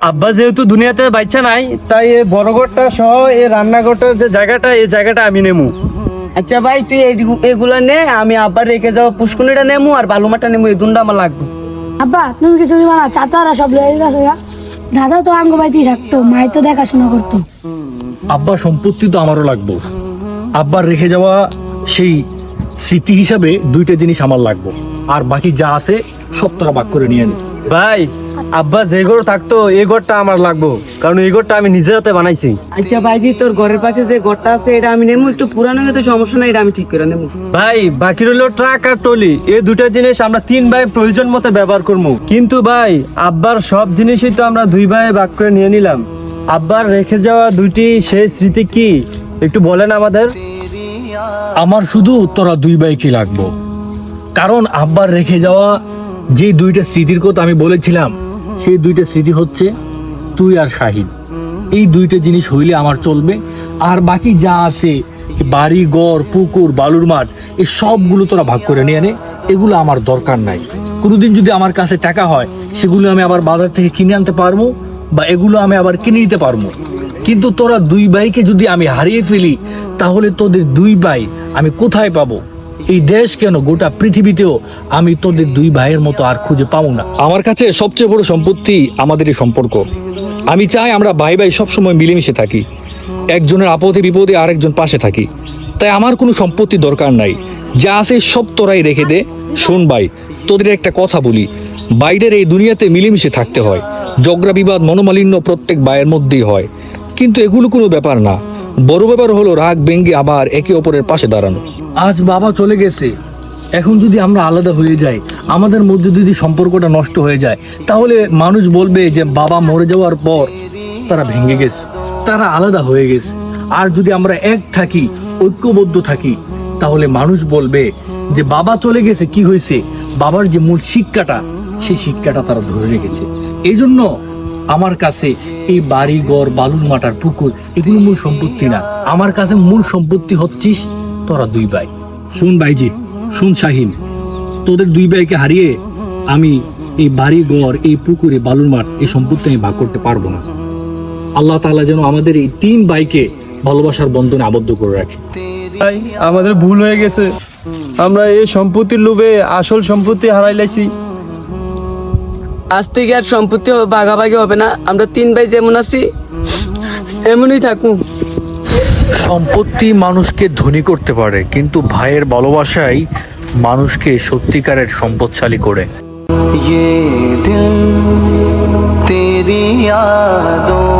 আব্বা যেহেতু দুনিয়াতে বাচ্চা নাই, তাই এই বড় ঘরটা সহ এই রান্নাঘরটার যে জায়গাটা, এই জায়গাটা আমি নেবো। আচ্ছা ভাই, তুই এগুলা নে, আমি আবার রেখে যাওয়া পুষ্কুনিটা নেমু আর বালুমাটা নেমু, এই দুনটা আমার লাগবে। আব্বা তুমি কিছু নিবা না, চাচারা সব লয়ে গেছে গা। দাদা তো আঙ্গ বাড়িতেই থাকতো, মাই তো দেখাশোনা করতো। আব্বার সম্পত্তি তো আমারও লাগবে। আব্বার রেখে যাওয়া সেই স্মৃতি হিসাবে দুইটা জিনিস আমার লাগবে, আর বাকি যা আছে সব তোরা ভাগ করে নিয়ে নে। ভাই, আব্বা যে ঘর থাকতো এই ঘরটা আমার লাগবো, কারণ এই ঘরটা আমি নিজের হাতে বানাইছি। আচ্ছা ভাইজি, তোর ঘরের পাশে যে ঘরটা আছে এটা আমি নেমু, একটু পুরানো হয়ে তো সমস্যা নাই, এটা আমি ঠিক করে নেবো। ভাই, বাকি রইলো ট্রাক আর টলি, এই দুটা জিনিস আমরা 3 ভাই প্রয়োজন মতো ব্যবহার করবো। কিন্তু ভাই, আব্বার সব জিনিসই তো আমরা 2 ভাই ভাগ করে নিয়ে নিলাম। আব্বার রেখে যাওয়া দুইটি সেই স্মৃতি কি একটু বলেন আমাদের। আমার শুধু তোরা 2 ভাইকে লাগবো, কারণ আব্বার রেখে যাওয়া যে দুইটা স্মৃতির কথা আমি বলেছিলাম, সেই দুইটা স্মৃতি হচ্ছে তুই আর শাহিন। এই দুইটা জিনিস হইলে আমার চলবে, আর বাকি যা আছে বাড়ি ঘর পুকুর বালুর মাঠ, এই সবগুলো তোরা ভাগ করে নিয়ে নে। এগুলো আমার দরকার নাই। কোনোদিন যদি আমার কাছে টাকা হয়, সেগুলো আমি আবার বাজার থেকে কিনে আনতে পারবো, বা এগুলো আমি আবার কিনে নিতে পারবো। কিন্তু তোরা 2 ভাইকে যদি আমি হারিয়ে ফেলি, তাহলে তোদের 2 ভাই আমি কোথায় পাবো? এই দেশ কেন, গোটা পৃথিবীতেও আমি তোদের 2 ভাইয়ের মতো আর খুঁজে পাবো না। আমার কাছে সবচেয়ে বড় সম্পত্তি আমাদের এই সম্পর্ক। আমি চাই আমরা ভাই ভাই সবসময় মিলেমিশে থাকি, একজনের আপদে বিপদে আরেকজন পাশে থাকি। তাই আমার কোনো সম্পত্তি দরকার নাই, যা আছে সব তোরাই রেখে দে। শোন ভাই, তোদের একটা কথা বলি, বাইরের এই দুনিয়াতে মিলেমিশে থাকতে হয়। ঝগড়া বিবাদ মনোমালিন্য প্রত্যেক ভাইয়ের মধ্যেই হয়, কিন্তু এগুলো কোনো ব্যাপার না। বড় ব্যাপার হলো রাগ ভেঙ্গে আবার একে অপরের পাশে দাঁড়ানো। আজ বাবা চলে গেছে, এখন যদি আমরা আলাদা হয়ে যাই, আমাদের মধ্যে যদি সম্পর্কটা নষ্ট হয়ে যায়, তাহলে মানুষ বলবে যে বাবা মরে যাওয়ার পর তারা ভেঙে গেছে, তারা আলাদা হয়ে গেছে। আর যদি আমরা এক থাকি, ঐক্যবদ্ধ থাকি, তাহলে মানুষ বলবে যে বাবা চলে গেছে, কি হয়েছে, বাবার যে মূল শিক্ষাটা, সেই শিক্ষাটা তারা ধরে রেখেছে। এই জন্য আমার কাছে এই বাড়ি ঘর বালুর মাটার পুকুর এগুলো মূল সম্পত্তি না। আমার কাছে মূল সম্পত্তি হচ্ছিস তোরা 2 ভাই। শুন ভাইজি, শুন শাহিন, তোদের 2 ভাইকে হারিয়ে আমি এই বাড়ি ঘর এই পুকুরে বালুর মাঠ এই সম্পত্তি আমি ভাগ করতে পারবো না। আল্লাহ তাআলা যেন আমাদের এই 3 ভাইকে ভালোবাসার বন্ধনে আবদ্ধ করে রাখে। ভাই, আমাদের ভুল হয়ে গেছে, আমরা এই সম্পত্তির লোভে আসল সম্পত্তি হারাই লাইছি। আজ থেকে আর সম্পত্তি ভাগাভাগি হবে না, আমরা 3 ভাই যেমন আছি এমনই থাকুন। সম্পত্তি মানুষকে ধনী করতে পারে, কিন্তু ভাইয়ের ভালোবাসাই মানুষকে সত্যিকারের সম্পদশালী করে। ये दिल तेरी यादों